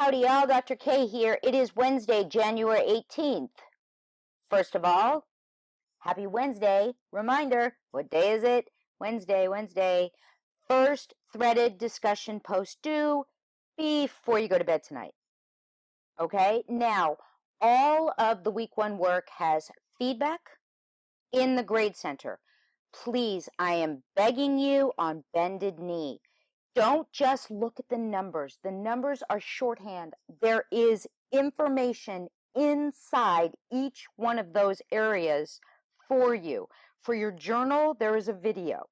Howdy y'all, Dr. K here. It is Wednesday, January 18th. First of all, happy Wednesday. Reminder, what day is it? Wednesday. First threaded discussion post due before you go to bed tonight. Okay, now all of the week one work has feedback in the grade center. Please, I am begging you on bended knee. Don't just look at the numbers. The numbers are shorthand. There is information inside each one of those areas for you. For your journal, there is a video.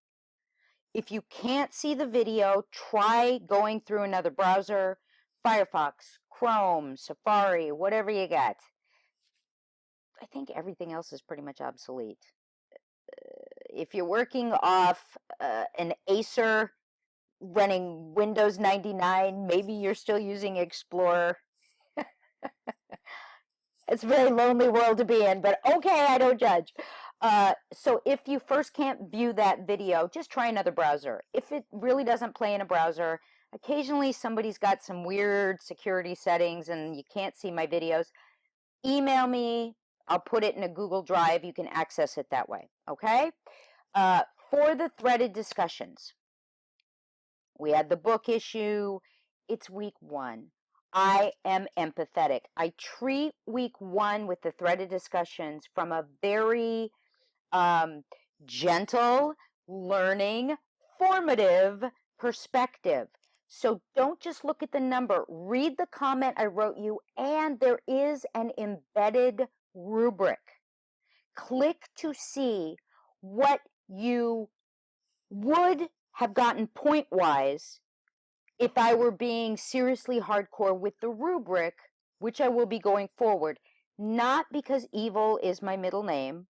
If you can't see the video, try going through another browser, Firefox, Chrome, Safari, whatever you got. I think everything else is pretty much obsolete. If you're working off an Acer running Windows 99, maybe you're still using Explorer. It's a very lonely world to be in, but okay, I don't judge. So if you first can't view that video, just try another browser. If it really doesn't play in a browser, occasionally somebody's got some weird security settings and you can't see my videos, email me. I'll put it in a Google Drive. You can access it that way, okay? For the threaded discussions, we had the book issue. It's week one. I am empathetic. I treat week one with the threaded discussions from a very gentle, learning, formative perspective. So don't just look at the number. Read the comment I wrote you, and there is an embedded rubric. Click to see what you would have gotten point-wise if I were being seriously hardcore with the rubric, which I will be going forward. Not because evil is my middle name,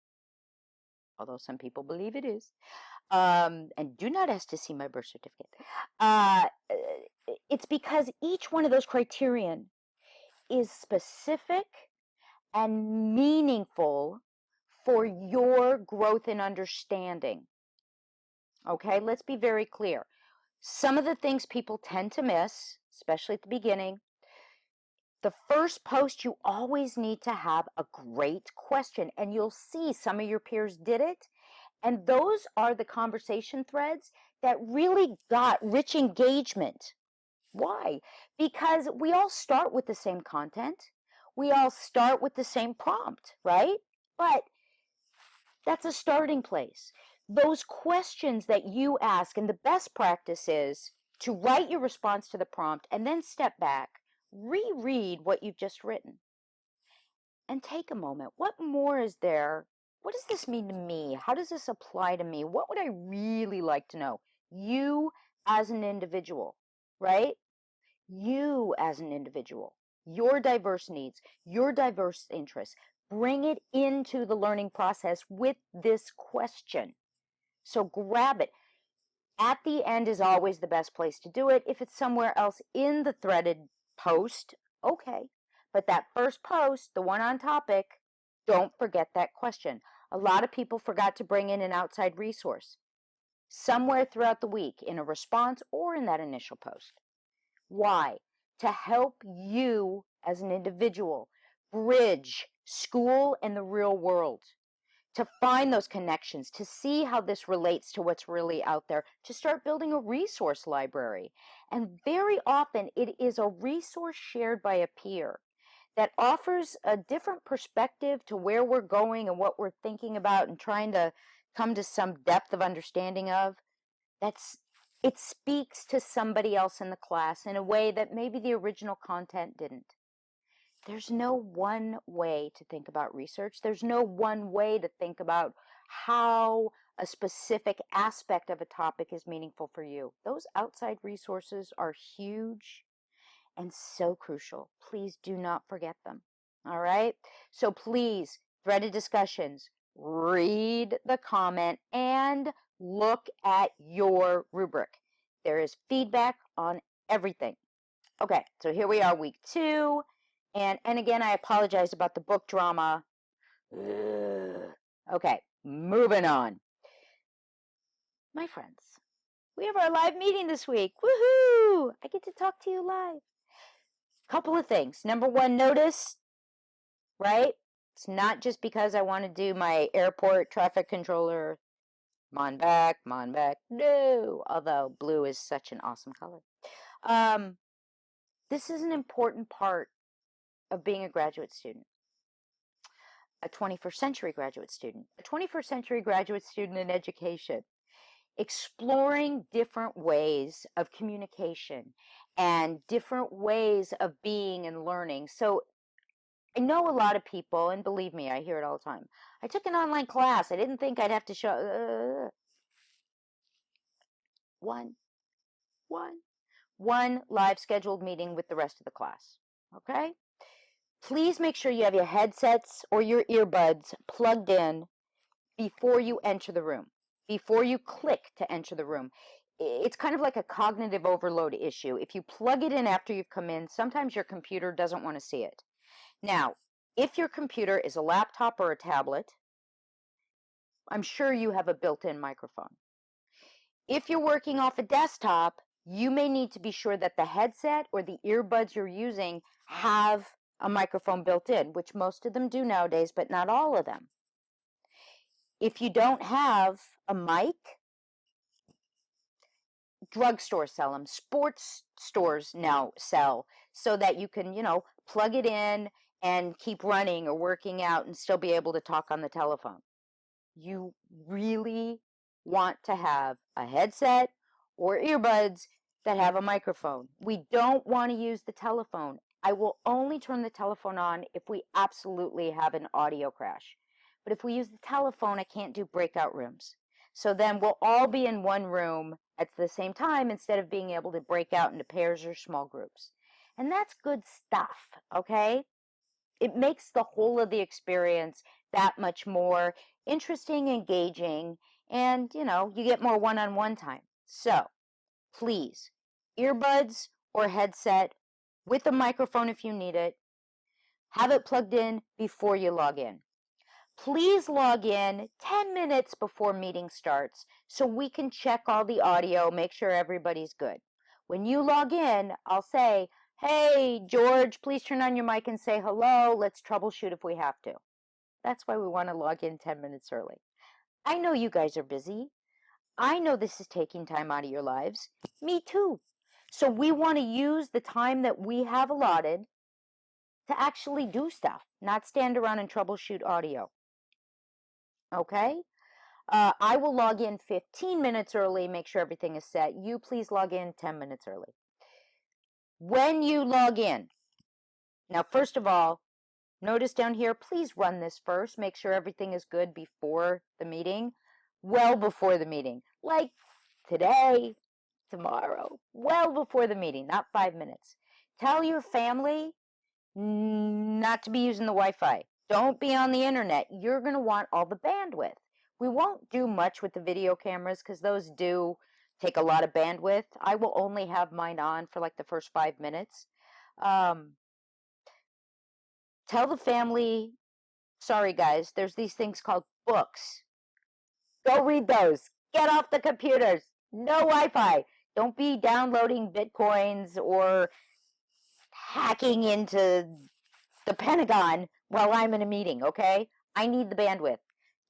although some people believe it is, and do not ask to see my birth certificate. It's because each one of those criterion is specific and meaningful for your growth and understanding. Okay, let's be very clear. Some of the things people tend to miss, especially at the beginning, the first post, you always need to have a great question, and you'll see some of your peers did it, and those are the conversation threads that really got rich engagement. Why? Because we all start with the same content. We all start with the same prompt, right? But that's a starting place. Those questions that you ask, and the best practice is to write your response to the prompt and then step back, reread what you've just written, and take a moment. What more is there? What does this mean to me? How does this apply to me? What would I really like to know? You as an individual, right? You as an individual, your diverse needs, your diverse interests. Bring it into the learning process with this question. So grab it. At the end is always the best place to do it. If it's somewhere else in the threaded post, okay. But that first post, the one on topic, don't forget that question. A lot of people forgot to bring in an outside resource somewhere throughout the week in a response or in that initial post. Why? To help you as an individual bridge school and the real world, to find those connections, to see how this relates to what's really out there, to start building a resource library. And very often it is a resource shared by a peer that offers a different perspective to where we're going and what we're thinking about and trying to come to some depth of understanding of. It speaks to somebody else in the class in a way that maybe the original content didn't. There's no one way to think about research. There's no one way to think about how a specific aspect of a topic is meaningful for you. Those outside resources are huge and so crucial. Please do not forget them. All right? So please, threaded discussions, read the comment and look at your rubric. There is feedback on everything. Okay, so here we are, week two. And again, I apologize about the book drama. Okay, moving on. My friends, we have our live meeting this week. Woohoo! I get to talk to you live. Couple of things. Number one, notice, right? It's not just because I want to do my airport traffic controller. Mon back, mon back. No, although blue is such an awesome color. This is an important part of being a graduate student, a 21st century graduate student, a 21st century graduate student in education, exploring different ways of communication and different ways of being and learning. So I know a lot of people, and believe me, I hear it all the time. I took an online class. I didn't think I'd have to show one live scheduled meeting with the rest of the class. Okay? Please make sure you have your headsets or your earbuds plugged in before you enter the room, before you click to enter the room. It's kind of like a cognitive overload issue. If you plug it in after you've come in, sometimes your computer doesn't want to see it. Now, if your computer is a laptop or a tablet, I'm sure you have a built-in microphone. If you're working off a desktop, you may need to be sure that the headset or the earbuds you're using have a microphone built in, which most of them do nowadays, but not all of them. If you don't have a mic, drugstores sell them. Sports stores now sell so that you can, plug it in and keep running or working out and still be able to talk on the telephone. You really want to have a headset or earbuds that have a microphone. We don't want to use the telephone. I will only turn the telephone on if we absolutely have an audio crash. But if we use the telephone, I can't do breakout rooms. So then we'll all be in one room at the same time instead of being able to break out into pairs or small groups. And that's good stuff, okay? It makes the whole of the experience that much more interesting, engaging, and, you get more one-on-one time. So, please, earbuds or headset with a microphone if you need it. Have it plugged in before you log in. Please log in 10 minutes before meeting starts so we can check all the audio, make sure everybody's good. When you log in, I'll say, hey, George, please turn on your mic and say hello. Let's troubleshoot if we have to. That's why we want to log in 10 minutes early. I know you guys are busy. I know this is taking time out of your lives. Me too. So we want to use the time that we have allotted to actually do stuff, not stand around and troubleshoot audio. Okay? I will log in 15 minutes early, make sure everything is set. You please log in 10 minutes early. When you log in, now first of all, notice down here, please run this first. Make sure everything is good before the meeting, well before the meeting, like today, tomorrow, well before the meeting, not 5 minutes. Tell your family not to be using the Wi-Fi. Don't be on the internet. You're going to want all the bandwidth. We won't do much with the video cameras because those do take a lot of bandwidth. I will only have mine on for like the first 5 minutes. Tell the family, sorry guys, there's these things called books. Go read those. Get off the computers. No Wi-Fi. Don't be downloading Bitcoins or hacking into the Pentagon while I'm in a meeting, okay? I need the bandwidth.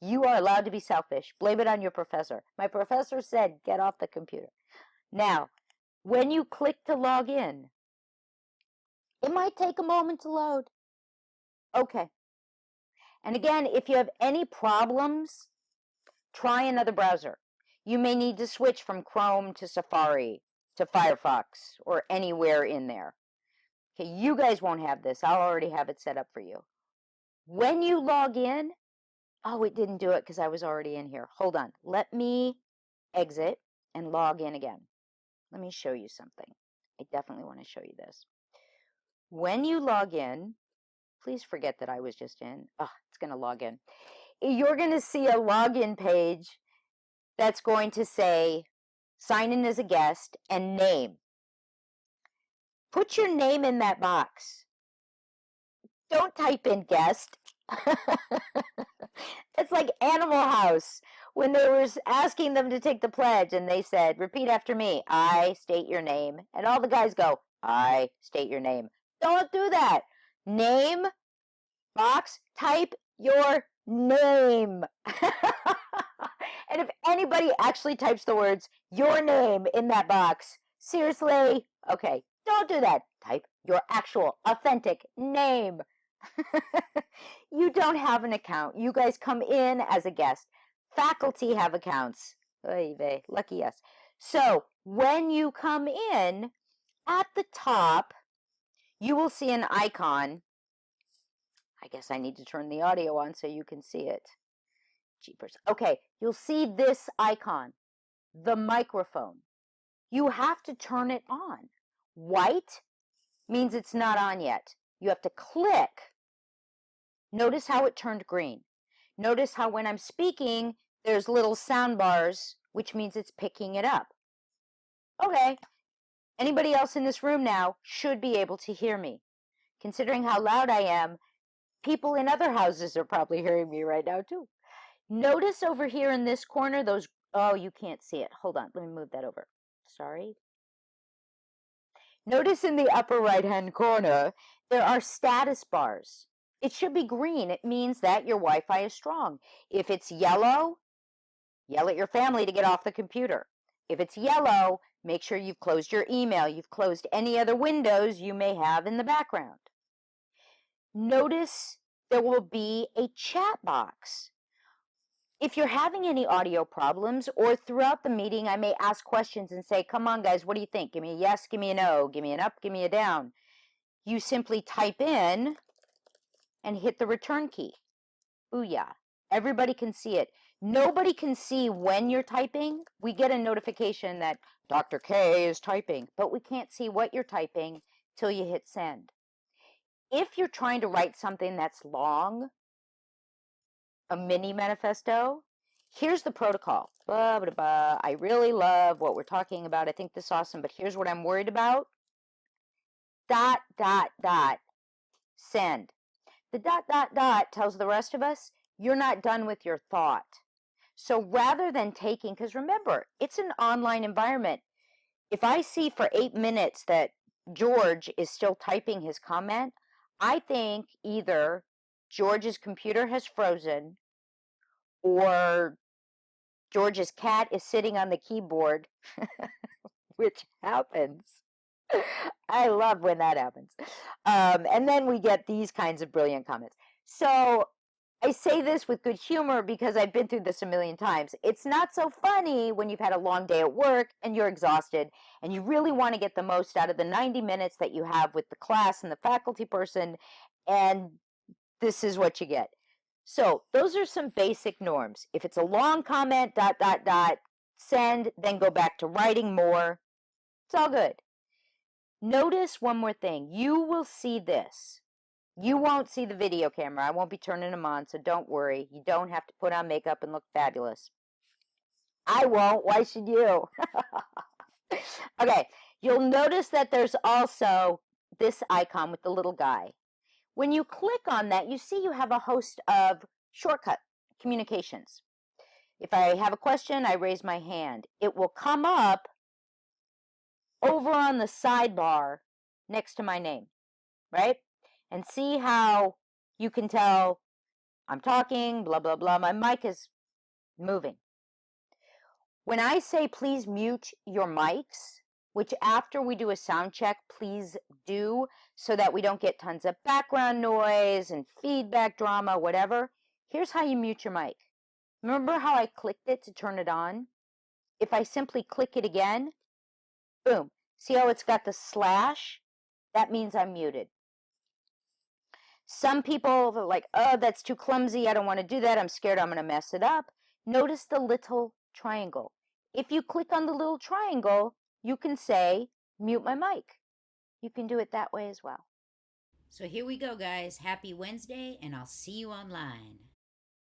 You are allowed to be selfish. Blame it on your professor. My professor said, get off the computer. Now, when you click to log in, it might take a moment to load. Okay. And again, if you have any problems, try another browser. You may need to switch from Chrome to Safari to Firefox or anywhere in there. Okay, you guys won't have this. I'll already have it set up for you. When you log in, oh, it didn't do it because I was already in here. Hold on. Let me exit and log in again. Let me show you something. I definitely want to show you this. When you log in, please forget that I was just in. Oh, it's going to log in. You're going to see a login page that's going to say sign in as a guest and name. Put your name in that box. Don't type in guest. It's like Animal House when they were asking them to take the pledge and they said, repeat after me, I state your name. And all the guys go, I state your name. Don't do that. Name, box, type your name. And if anybody actually types the words, your name in that box, seriously, okay, don't do that. Type your actual, authentic name. You don't have an account. You guys come in as a guest. Faculty have accounts. Oy vey, lucky us. So when you come in, at the top, you will see an icon. I guess I need to turn the audio on so you can see it. Jeepers. Okay, you'll see this icon, the microphone. You have to turn it on. White means it's not on yet. You have to click. Notice how it turned green. Notice how when I'm speaking, there's little sound bars, which means it's picking it up. Okay, anybody else in this room now should be able to hear me. Considering how loud I am, people in other houses are probably hearing me right now too. Notice over here in this corner, those, oh, you can't see it. Hold on, let me move that over. Sorry. Notice in the upper right-hand corner, there are status bars. It should be green. It means that your Wi-Fi is strong. If it's yellow, yell at your family to get off the computer. If it's yellow, make sure you've closed your email. You've closed any other windows you may have in the background. Notice there will be a chat box. If you're having any audio problems or throughout the meeting, I may ask questions and say, come on, guys, what do you think? Give me a yes, give me a no, give me an up, give me a down. You simply type in and hit the return key. Booyah. Everybody can see it. Nobody can see when you're typing. We get a notification that Dr. K is typing, but we can't see what you're typing till you hit send. If you're trying to write something that's long, a mini manifesto, here's the protocol. Blah, blah, blah. I really love what we're talking about. I think this is awesome, but here's what I'm worried about. ... Send. The ... tells the rest of us, you're not done with your thought. So rather than taking, because remember, it's an online environment. If I see for 8 minutes that George is still typing his comment, I think either George's computer has frozen or George's cat is sitting on the keyboard, which happens. I love when that happens. And then we get these kinds of brilliant comments. So I say this with good humor because I've been through this a million times. It's not so funny when you've had a long day at work and you're exhausted and you really want to get the most out of the 90 minutes that you have with the class and the faculty person, and this is what you get. So those are some basic norms. If it's a long comment, ... send, then go back to writing more. It's all good. Notice one more thing. You will see this. You won't see the video camera. I won't be turning them on, so don't worry. You don't have to put on makeup and look fabulous. I won't. Why should you? Okay, you'll notice that there's also this icon with the little guy. When you click on that, you see you have a host of shortcut communications. If I have a question, I raise my hand. It will come up over on the sidebar next to my name, right? And see how you can tell I'm talking, blah, blah, blah. My mic is moving. When I say please mute your mics, which after we do a sound check, please do, so that we don't get tons of background noise and feedback drama, whatever. Here's how you mute your mic. Remember how I clicked it to turn it on? If I simply click it again, boom. See how it's got the slash? That means I'm muted. Some people are like, oh, that's too clumsy. I don't want to do that. I'm scared I'm going to mess it up. Notice the little triangle. If you click on the little triangle, you can say, mute my mic. You can do it that way as well. So here we go, guys. Happy Wednesday, and I'll see you online.